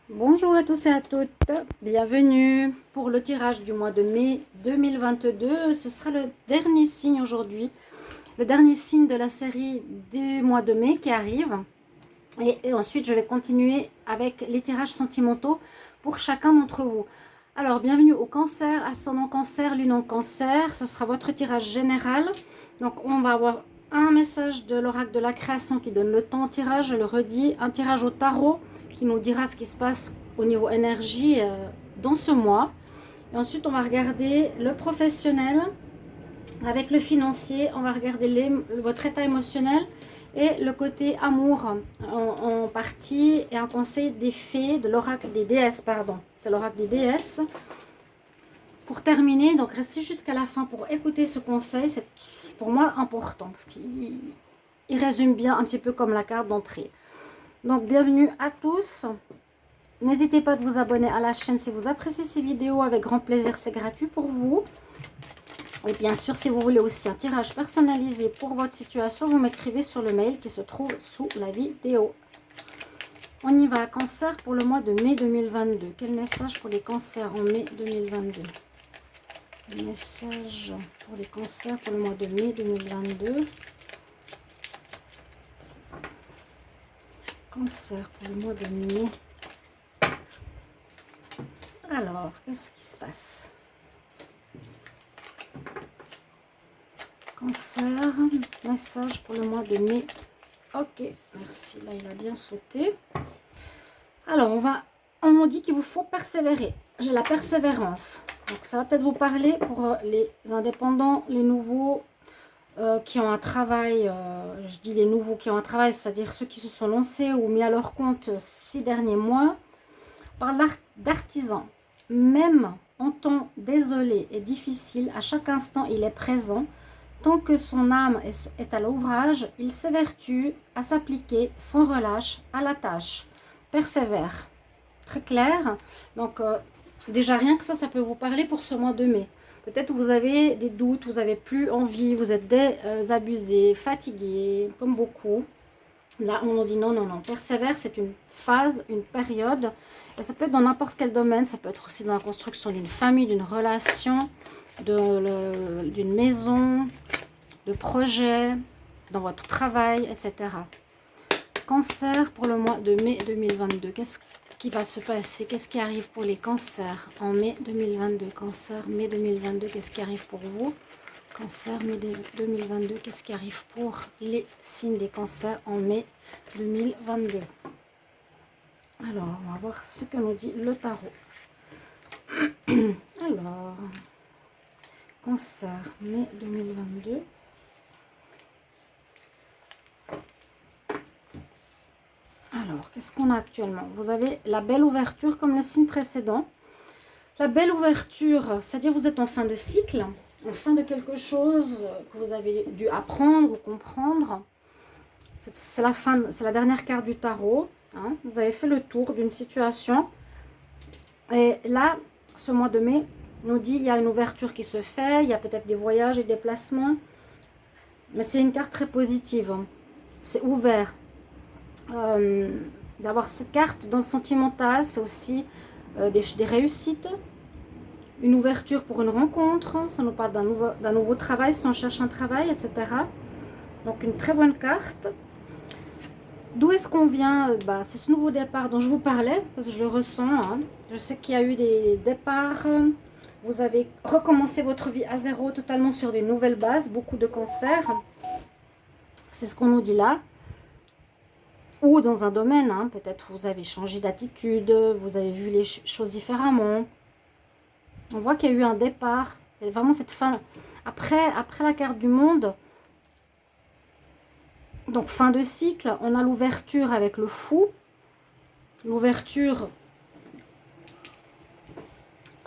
Bonjour à tous et à toutes, bienvenue pour le tirage du mois de mai 2022. Ce sera le dernier signe aujourd'hui, le dernier signe de la série du mois de mai qui arrive. Et ensuite, je vais continuer avec les tirages sentimentaux pour chacun d'entre vous. Alors, bienvenue au cancer, ascendant cancer, lune en cancer. Ce sera votre tirage général. Donc, on va avoir un message de l'oracle de la création qui donne le temps au tirage. Je le redis, un tirage au tarot qui nous dira ce qui se passe au niveau énergie dans ce mois. Et ensuite, on va regarder le professionnel avec le financier. On va regarder votre état émotionnel et le côté amour en partie et un conseil des fées de l'oracle des déesses, pardon. C'est l'oracle des déesses. Pour terminer, donc restez jusqu'à la fin pour écouter ce conseil. C'est pour moi important parce qu'il résume bien un petit peu comme la carte d'entrée. Donc bienvenue à tous. N'hésitez pas à vous abonner à la chaîne si vous appréciez ces vidéos. Avec grand plaisir, c'est gratuit pour vous. Et bien sûr, si vous voulez aussi un tirage personnalisé pour votre situation, vous m'écrivez sur le mail qui se trouve sous la vidéo. On y va, cancer pour le mois de mai 2022. Quel message pour les cancers en mai 2022? Message pour les cancers pour le mois de mai 2022. Cancer pour le mois de mai. Alors, qu'est-ce qui se passe? Cancer, message pour le mois de mai. Ok, merci. Là, il a bien sauté. Alors, on me dit qu'il vous faut persévérer. J'ai la persévérance. Donc, ça va peut-être vous parler pour les indépendants, les nouveaux qui ont un travail. Je dis les nouveaux qui ont un travail, c'est-à-dire ceux qui se sont lancés ou mis à leur compte ces derniers mois. Par l'art d'artisan. Même en temps désolé et difficile, à chaque instant, il est présent. Tant que son âme est à l'ouvrage, il s'évertue à s'appliquer sans relâche à la tâche. Persévère. Très clair. Donc, déjà rien que ça peut vous parler pour ce mois de mai. Peut-être que vous avez des doutes, vous n'avez plus envie, vous êtes désabusé, fatigué, comme beaucoup. Là, on nous dit non, non, non. Persévère, c'est une phase, une période. Et ça peut être dans n'importe quel domaine. Ça peut être aussi dans la construction d'une famille, d'une relation, d'une maison, de projets, dans votre travail, etc. Cancer pour le mois de mai 2022. Qu'est-ce qui va se passer? Qu'est-ce qui arrive pour les cancers en mai 2022? Cancer, mai 2022, qu'est-ce qui arrive pour vous? Cancer, mai 2022, qu'est-ce qui arrive pour les signes des cancers en mai 2022? Alors, on va voir ce que nous dit le tarot. Alors, cancer, mai 2022. Alors, qu'est-ce qu'on a actuellement? Vous avez la belle ouverture comme le signe précédent. La belle ouverture, c'est-à-dire vous êtes en fin de cycle, en fin de quelque chose que vous avez dû apprendre ou comprendre. C'est la fin, c'est la dernière carte du tarot. Hein. Vous avez fait le tour d'une situation. Et là, ce mois de mai nous dit il y a une ouverture qui se fait, il y a peut-être des voyages et des déplacements. Mais c'est une carte très positive. C'est ouvert. D'avoir cette carte dans le sentimental, c'est aussi des réussites, une ouverture pour une rencontre, ça nous parle d'un nouveau travail si on cherche un travail, etc. Donc une très bonne carte. D'où est-ce qu'on vient? C'est ce nouveau départ dont je vous parlais, parce que je le ressens. Hein. Je sais qu'il y a eu des départs, vous avez recommencé votre vie à zéro, totalement sur des nouvelles bases, beaucoup de cancers. C'est ce qu'on nous dit là. Ou dans un domaine, hein, peut-être vous avez changé d'attitude, vous avez vu les choses différemment. On voit qu'il y a eu un départ. Il y a vraiment cette fin. Après la carte du monde, donc fin de cycle, on a l'ouverture avec le fou. L'ouverture, on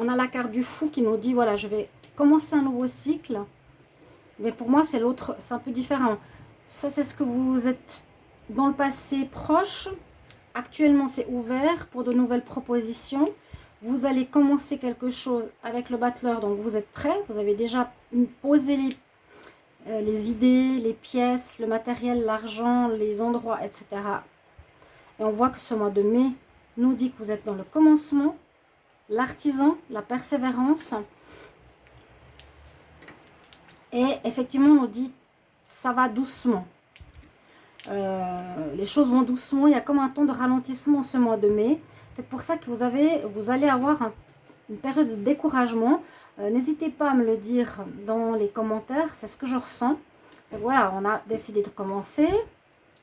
a la carte du fou qui nous dit, voilà, je vais commencer un nouveau cycle. Mais pour moi, c'est l'autre, c'est un peu différent. Ça, c'est ce que vous êtes dans le passé proche. Actuellement, c'est ouvert pour de nouvelles propositions. Vous allez commencer quelque chose avec le battleur, donc vous êtes prêt. Vous avez déjà posé les idées, les pièces, le matériel, l'argent, les endroits, etc. Et on voit que ce mois de mai nous dit que vous êtes dans le commencement, l'artisan, la persévérance. Et effectivement, on nous dit ça va doucement. Les choses vont doucement. Il y a comme un temps de ralentissement ce mois de mai. C'est pour ça que vous allez avoir une période de découragement. N'hésitez pas à me le dire dans les commentaires. C'est ce que je ressens. Voilà, on a décidé de commencer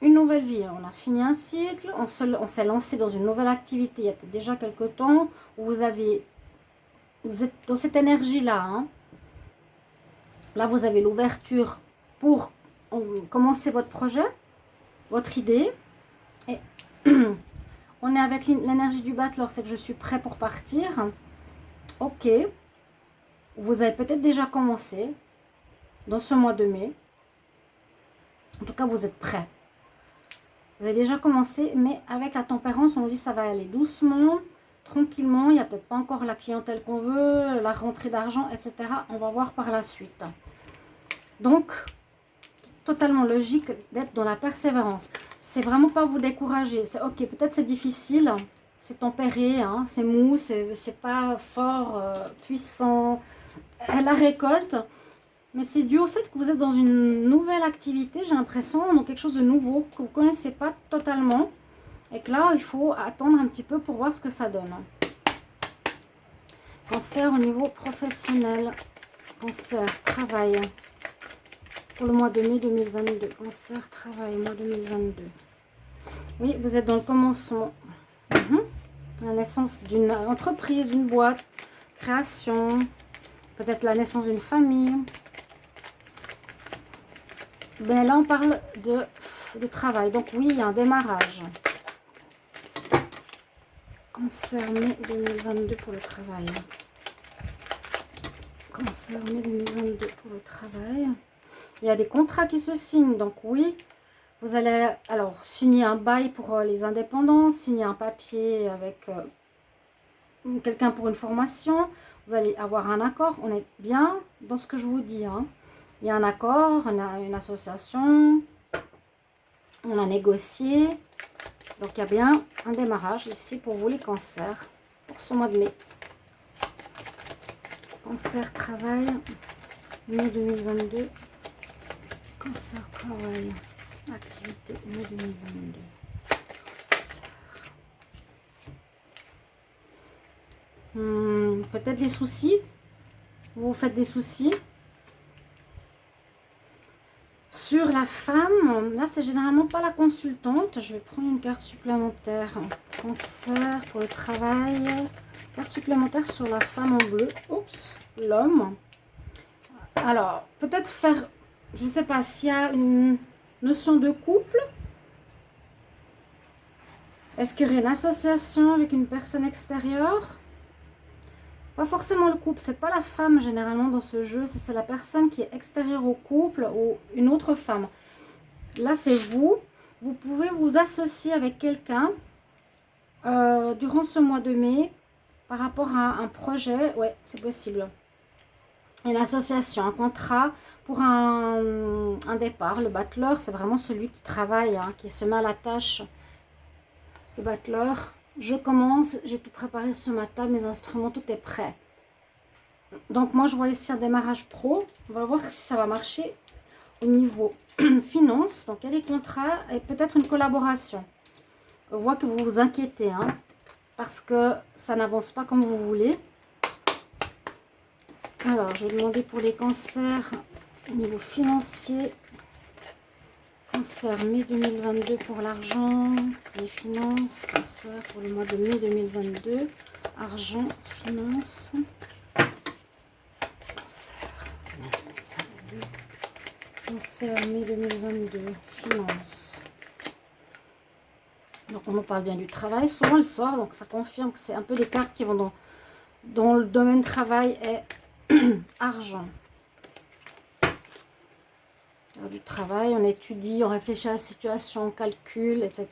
une nouvelle vie. On a fini un cycle. On s'est lancé dans une nouvelle activité il y a peut-être déjà quelques temps où vous êtes dans cette énergie-là. Hein. Là, vous avez l'ouverture pour commencer votre projet, votre idée. Et on est avec l'énergie du battleur, c'est que je suis prêt pour partir. Ok. Vous avez peut-être déjà commencé dans ce mois de mai. En tout cas, vous êtes prêt. Vous avez déjà commencé, mais avec la tempérance, on nous dit que ça va aller doucement, tranquillement. Il n'y a peut-être pas encore la clientèle qu'on veut, la rentrée d'argent, etc. On va voir par la suite. Donc, totalement logique d'être dans la persévérance. C'est vraiment pas vous décourager. C'est ok, peut-être c'est difficile, c'est tempéré, hein, c'est mou, c'est pas fort, puissant. La récolte, mais c'est dû au fait que vous êtes dans une nouvelle activité, j'ai l'impression, dans quelque chose de nouveau que vous connaissez pas totalement, et que là il faut attendre un petit peu pour voir ce que ça donne. Cancer au niveau professionnel, cancer, travail. Pour le mois de mai 2022. Cancer, travail, mois 2022. Oui, vous êtes dans le commencement. La naissance d'une entreprise, d'une boîte, création. Peut-être la naissance d'une famille. Ben là, on parle de travail. Donc oui, il y a un démarrage. Cancer, mai 2022 pour le travail. Cancer, mai 2022 pour le travail. Il y a des contrats qui se signent, donc oui, vous allez alors signer un bail pour les indépendants, signer un papier avec quelqu'un pour une formation, vous allez avoir un accord, on est bien dans ce que je vous dis. Hein. Il y a un accord, on a une association, on a négocié, donc il y a bien un démarrage ici pour vous les cancers, pour ce mois de mai. Cancer, travail, mai 2022. Cancer, travail, activité, mai 2022. Peut-être des soucis. Vous faites des soucis. Sur la femme, là c'est généralement pas la consultante. Je vais prendre une carte supplémentaire. Cancer pour le travail. Carte supplémentaire sur la femme en bleu. Oups, l'homme. Alors, peut-être faire... Je ne sais pas s'il y a une notion de couple. Est-ce qu'il y aurait une association avec une personne extérieure? Pas forcément le couple. C'est pas la femme généralement dans ce jeu. C'est la personne qui est extérieure au couple ou une autre femme. Là, c'est vous. Vous pouvez vous associer avec quelqu'un durant ce mois de mai par rapport à un projet. Ouais, c'est possible. Une association, un contrat pour un départ. Le battleur, c'est vraiment celui qui travaille, hein, qui se met à la tâche. Le battleur, je commence, j'ai tout préparé ce matin, mes instruments, tout est prêt. Donc moi, je vois ici un démarrage pro. On va voir si ça va marcher au niveau finance. Donc il y a les contrats et peut-être une collaboration. On voit que vous vous inquiétez, hein, parce que ça n'avance pas comme vous voulez. Alors, je vais demander pour les cancers au niveau financier. Cancer, mai 2022 pour l'argent, les finances. Cancer pour le mois de mai 2022. Argent, finances. Cancer, mai 2022. Cancer, mai 2022. Finances. Donc, on nous parle bien du travail. Souvent, elle sort, donc ça confirme que c'est un peu des cartes qui vont dans le domaine travail et argent. Alors, du travail, on étudie, on réfléchit à la situation, on calcule, etc.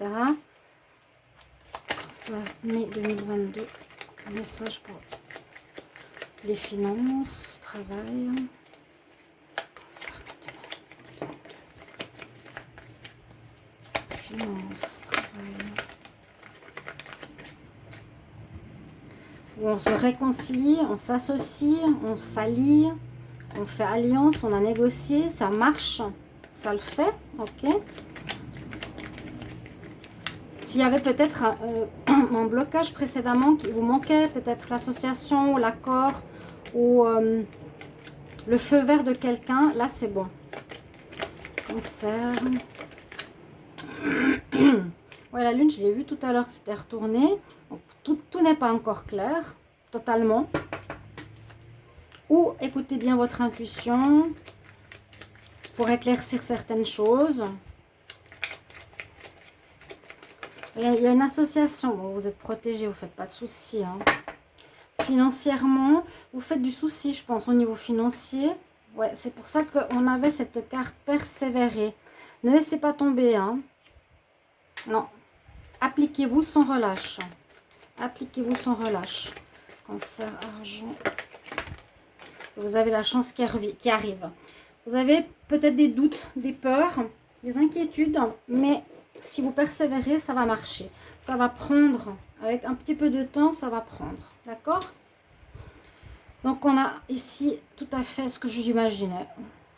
Ça, mai 2022. Un message pour les finances, travail. Ça, 2022. Finances, travail. où on se réconcilie, on s'associe, on s'allie, on fait alliance, on a négocié, ça marche, ça le fait, ok. S'il y avait peut-être un blocage précédemment qui vous manquait, peut-être l'association ou l'accord ou le feu vert de quelqu'un, là c'est bon. Cancer. Ouais, la lune, je l'ai vu tout à l'heure que c'était retourné. Donc, tout n'est pas encore clair, totalement. Ou écoutez bien votre intuition pour éclaircir certaines choses. Il y a une association. Bon, vous êtes protégé, vous ne faites pas de soucis. Hein. Financièrement, vous faites du souci, je pense, au niveau financier. Ouais, c'est pour ça qu'on avait cette carte persévérer. Ne laissez pas tomber. Hein. Non. Appliquez-vous sans relâche. Appliquez-vous sans relâche. Cancer, argent. Vous avez la chance qui arrive. Vous avez peut-être des doutes, des peurs, des inquiétudes, mais si vous persévérez, ça va marcher. Ça va prendre, avec un petit peu de temps, ça va prendre. D'accord? Donc, on a ici tout à fait ce que j'imaginais.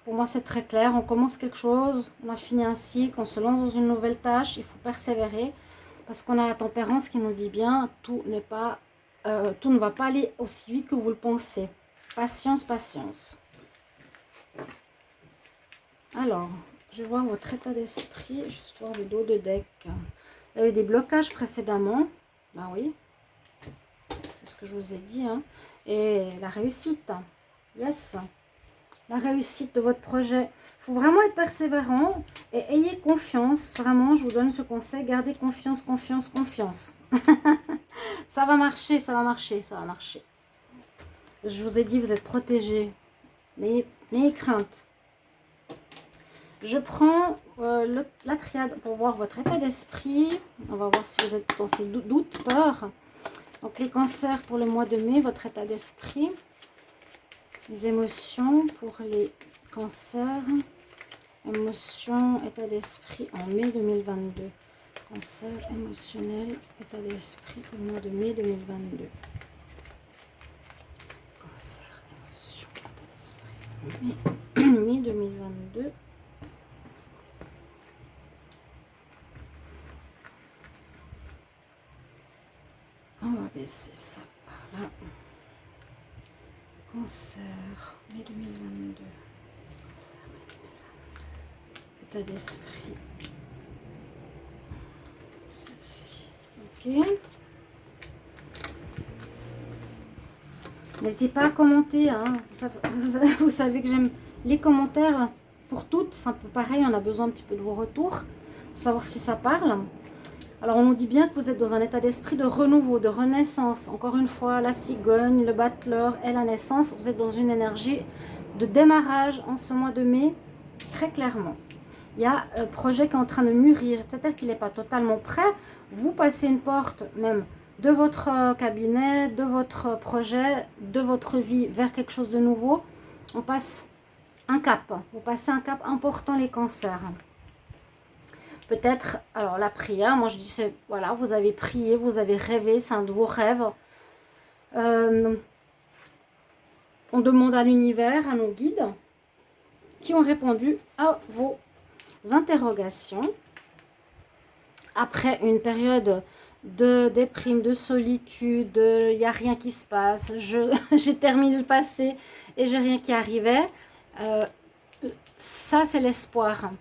Pour moi, c'est très clair. On commence quelque chose, on a fini un cycle, on se lance dans une nouvelle tâche. Il faut persévérer parce qu'on a la tempérance qui nous dit bien tout ne va pas aller aussi vite que vous le pensez. Patience, patience. Alors, je vais voir votre état d'esprit, juste voir le dos de deck. Il y a eu des blocages précédemment. Ben oui, c'est ce que je vous ai dit. Hein. Et la réussite. Yes. La réussite de votre projet. Il faut vraiment être persévérant et ayez confiance. Vraiment, je vous donne ce conseil. Gardez confiance, confiance, confiance. Ça va marcher, ça va marcher, ça va marcher. Je vous ai dit, vous êtes protégés. N'ayez crainte. Je prends la triade pour voir votre état d'esprit. On va voir si vous êtes dans ces doutes, peurs. Donc, les cancers pour le mois de mai, votre état d'esprit. Les émotions pour les cancers. Émotions, état d'esprit en mai 2022. Cancer émotionnel, état d'esprit pour le mois de mai 2022. Cancer, émotion, état d'esprit. Mai 2022. On va baisser ça par là. Cancer, mai 2022. État d'esprit. Celle-ci. Ok. N'hésitez pas à commenter. Hein. Vous savez que j'aime les commentaires pour toutes. C'est un peu pareil. On a besoin un petit peu de vos retours. Savoir si ça parle. Alors, on nous dit bien que vous êtes dans un état d'esprit de renouveau, de renaissance. Encore une fois, la cigogne, le battleur et la naissance. Vous êtes dans une énergie de démarrage en ce mois de mai, très clairement. Il y a un projet qui est en train de mûrir. Peut-être qu'il n'est pas totalement prêt. Vous passez une porte même de votre cabinet, de votre projet, de votre vie vers quelque chose de nouveau. On passe un cap. Vous passez un cap important, les cancers. Peut-être, alors la prière, moi je dis, voilà, vous avez prié, vous avez rêvé, c'est un de vos rêves. On demande à l'univers, à nos guides, qui ont répondu à vos interrogations. Après une période de déprime, de solitude, il n'y a rien qui se passe, j'ai terminé le passé et j'ai rien qui arrivait. Ça, c'est l'espoir.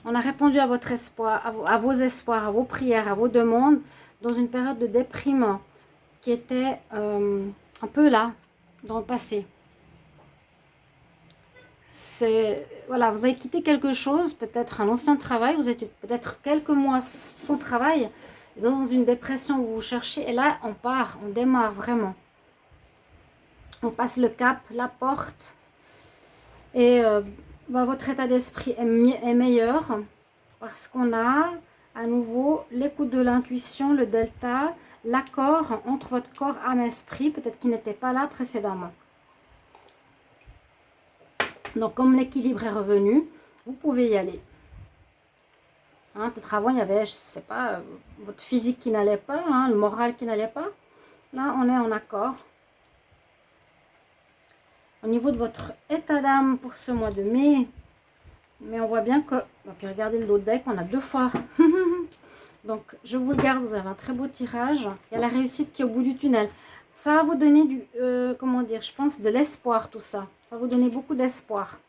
On a répondu à votre espoir, à vos espoirs, à vos prières, à vos demandes dans une période de déprime qui était un peu là, dans le passé. Voilà, vous avez quitté quelque chose, peut-être un ancien travail, vous étiez peut-être quelques mois sans travail, dans une dépression où vous cherchez, et là, on part, on démarre vraiment. On passe le cap, la porte, et votre état d'esprit est meilleur parce qu'on a à nouveau l'écoute de l'intuition, le delta, l'accord entre votre corps, âme, esprit, peut-être qu'il n'était pas là précédemment. Donc, comme l'équilibre est revenu, vous pouvez y aller. Hein, peut-être avant, il y avait, je ne sais pas, votre physique qui n'allait pas, hein, le moral qui n'allait pas. Là, on est en accord. Au niveau de votre état d'âme pour ce mois de mai. Mais on voit bien que... Puis regardez le dos de deck, on a 2 fois. Donc, je vous le garde, vous avez un très beau tirage. Il y a la réussite qui est au bout du tunnel. Ça va vous donner du... comment dire, je pense, de l'espoir, tout ça. Ça va vous donner beaucoup d'espoir.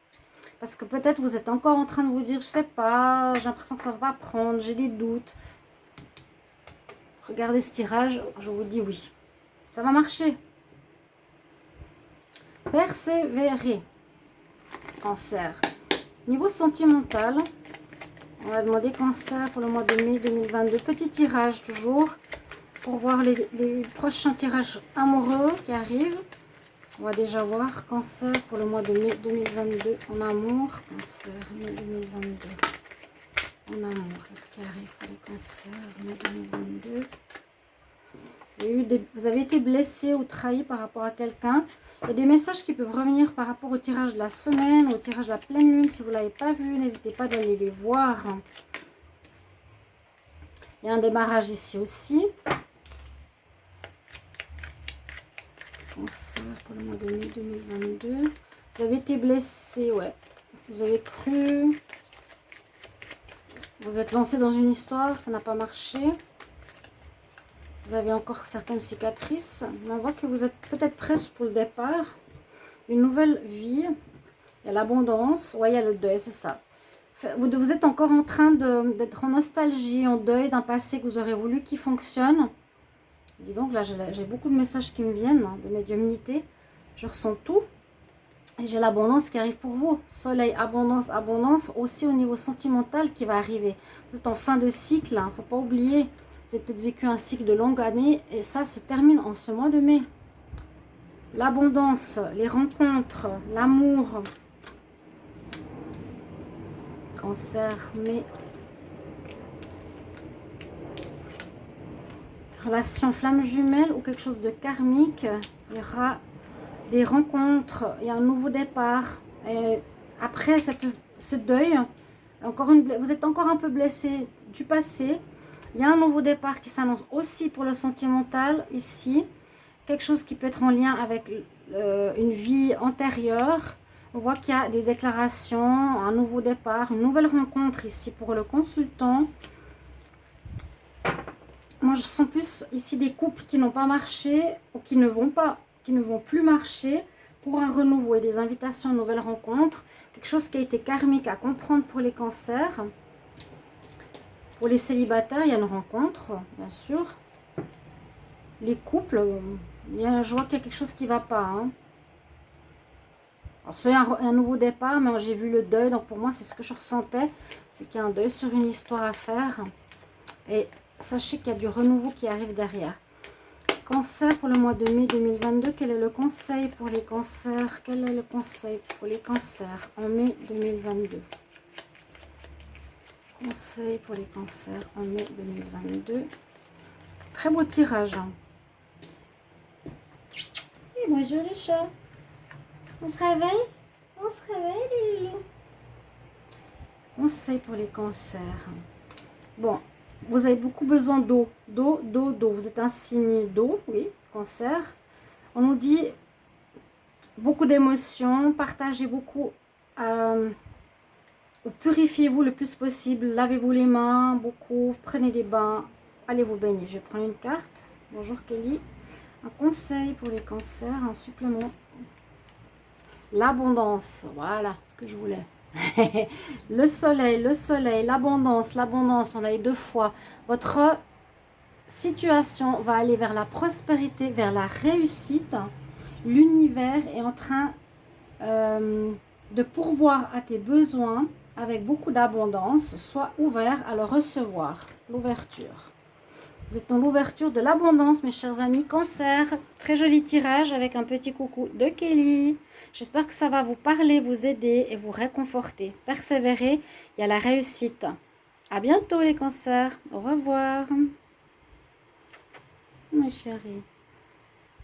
Parce que peut-être vous êtes encore en train de vous dire, je sais pas, j'ai l'impression que ça ne va pas prendre, j'ai des doutes. Regardez ce tirage, je vous dis oui. Ça va marcher. Persévérer. Cancer. Niveau sentimental, on va demander cancer pour le mois de mai 2022. Petit tirage toujours pour voir les prochains tirages amoureux qui arrivent. On va déjà voir cancer pour le mois de mai 2022 en amour. Cancer, mai 2022 en amour. Qu'est-ce qui arrive pour les cancers, mai 2022? Vous avez été blessé ou trahi par rapport à quelqu'un. Il y a des messages qui peuvent revenir par rapport au tirage de la semaine, au tirage de la pleine lune. Si vous ne l'avez pas vu, n'hésitez pas d'aller les voir. Il y a un démarrage ici aussi. Cancer pour le mois de mai 2022. Vous avez été blessé, ouais. Vous avez cru. Vous êtes lancé dans une histoire, ça n'a pas marché. Vous avez encore certaines cicatrices. Mais on voit que vous êtes peut-être prêt pour le départ. Une nouvelle vie. Il y a l'abondance. Oui, il y a le deuil, c'est ça. Vous êtes encore en train d'être en nostalgie, en deuil d'un passé que vous aurez voulu qui fonctionne. Dis donc, là, j'ai beaucoup de messages qui me viennent de médiumnité. Je ressens tout. Et j'ai l'abondance qui arrive pour vous. Soleil, abondance, abondance. Aussi au niveau sentimental qui va arriver. Vous êtes en fin de cycle. Il ne faut pas oublier. Vous avez peut-être vécu un cycle de longue année. Et ça se termine en ce mois de mai. L'abondance, les rencontres, l'amour. Cancer, mai. Relation flamme jumelle ou quelque chose de karmique. Il y aura des rencontres, il y a un nouveau départ. Et après ce deuil, vous êtes encore un peu blessé du passé. Il y a un nouveau départ qui s'annonce aussi pour le sentimental ici. Quelque chose qui peut être en lien avec une vie antérieure. On voit qu'il y a des déclarations, un nouveau départ, une nouvelle rencontre ici pour le consultant. Moi, je sens plus ici des couples qui n'ont pas marché ou qui ne vont plus marcher pour un renouveau et des invitations à une nouvelle rencontre. Quelque chose qui a été karmique à comprendre pour les cancers. Pour les célibataires, il y a une rencontre, bien sûr. Les couples, je vois qu'il y a quelque chose qui ne va pas. Hein. Alors, c'est un nouveau départ, mais j'ai vu le deuil. Donc, pour moi, c'est ce que je ressentais. C'est qu'il y a un deuil sur une histoire à faire. Et sachez qu'il y a du renouveau qui arrive derrière. Cancer pour le mois de mai 2022. Quel est le conseil pour les cancers? Quel est le conseil pour les cancers en mai 2022? Conseil pour les cancers en mai 2022. Très beau tirage. Et bonjour les chats. On se réveille? On se réveille les loulous. Conseil pour les cancers. Bon, vous avez beaucoup besoin d'eau. D'eau. Vous êtes un signe d'eau, oui, cancer. On nous dit beaucoup d'émotions, partagez beaucoup, purifiez-vous le plus possible, lavez-vous les mains, beaucoup, prenez des bains, allez vous baigner. Je vais prendre une carte. Bonjour Kelly. Un conseil pour les cancers, un supplément. L'abondance, voilà ce que je voulais. Le soleil, l'abondance, on l'a eu 2 fois. Votre situation va aller vers la prospérité, vers la réussite. L'univers est en train de pourvoir à tes besoins avec beaucoup d'abondance. Sois ouvert à le recevoir. L'ouverture. Vous êtes dans l'ouverture de l'abondance, mes chers amis. Cancer, très joli tirage avec un petit coucou de Kelly. J'espère que ça va vous parler, vous aider et vous réconforter. Persévérez, il y a la réussite. À bientôt les cancers. Au revoir. Mes chéris.